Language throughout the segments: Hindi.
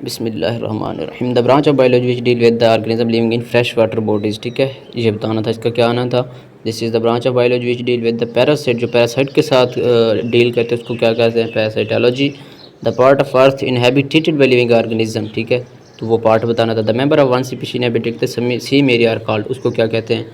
बिस्मिल्लाहिर्रहमानिर्रहीम। The branch of biology which deal with the organism living in fresh water bodies. ठीक है, ये बताना था इसका क्या आना था। This is the branch of biology which deal with the parasite, जो पैरासाइट के साथ डील करते हैं उसको क्या कहते हैं, parasitology. The part of earth inhabited by living organism. ठीक है, तो वो पार्ट बताना था। The member of one species inhabited सी मेरी आर कॉल्ड, उसको क्या कहते हैं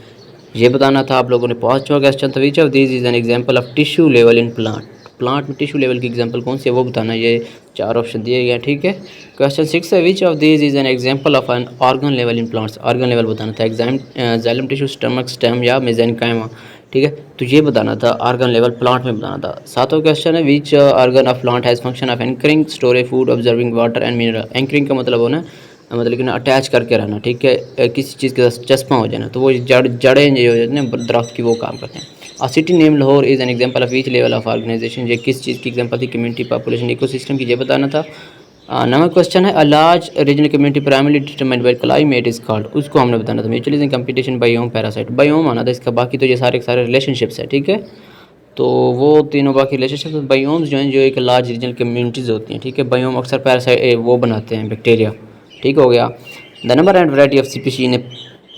ये बताना था। आप लोगों ने पाँचवा क्वेश्चन था, which of this is an example of tissue level in plant. Plant में टिश्यू लेवल की एग्जांपल कौन सी है वो बताना। ये चार ऑप्शन दिए गए हैं। ठीक है, क्वेश्चन 6 है, which of this is an example of an organ level in plants. Organ level बताना था, जाइलम टिश्यू, स्टमक, स्टेम या मेसेनकाइमा। ठीक है, तो ये बताना था ऑर्गन लेवल प्लांट में बताना था। सातवां क्वेश्चन है, which organ of plant has function of anchoring, storage food, observing water and mineral. Anchoring का मतलब होना मतलब कि ना अटैच करके रहना। ठीक है, किसी चीज़ के साथ चस्पा हो जाना, तो वो जड़ें जो होती हैं दरख्त की वो काम करते हैं। A city name Lahore is an example of which level of organization. ये किस चीज़ की एग्जांपल थी, कम्युनिटी, पॉपुलेशन, इकोसिस्टम की, ये बताना था। नवा क्वेश्चन है, a large regional community primary determined by climate is called, उसको हमने बताना था। Mutualism, competition, biome, parasite. Biome आना था इसका, बाकी तो ये सारे सारे रिलेशनशिप्स है। ठीक है, तो वो तीनों बाकी रिलेशनशिप्स। बायोम्स जो हैं जो एक लार्ज रीजनल कम्युनिटीज़ होती हैं। ठीक है, बायोम अक्सर पैरासाइट वो बनाते हैं, बैक्टीरिया। ठीक हो गया। The number and variety of species in a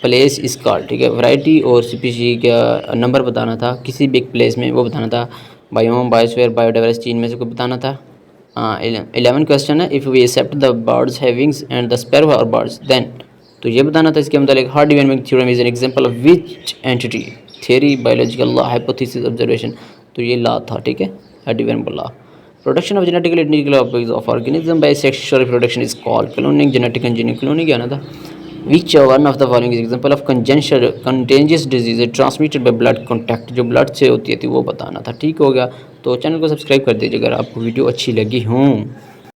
place is called. ठीक है, वैरायटी और स्पीशीज का नंबर बताना था किसी भी एक प्लेस में, वो बताना था। बायोम, बायोस्फीयर, बायोडाइवर्सिटी, इनमें से को बताना था। 11 क्वेश्चन है, if we accept the birds have wings and the sparrow are birds then, तो ये बताना था इसके मतलब hard development theorem is an example of which entity, theory, biological law, hypothesis, observation. तो ये लॉ था। ठीक है, hard development law. Production of genetically identical of organism by sexual reproduction is called cloning, genetic engineering. Cloning क्या था। Which one of the following is example of contagious disease transmitted by blood contact, जो ब्लड से होती है थी वो बताना था। ठीक हो गया, तो चैनल को सब्सक्राइब कर दीजिए अगर आपको वीडियो अच्छी लगी हों।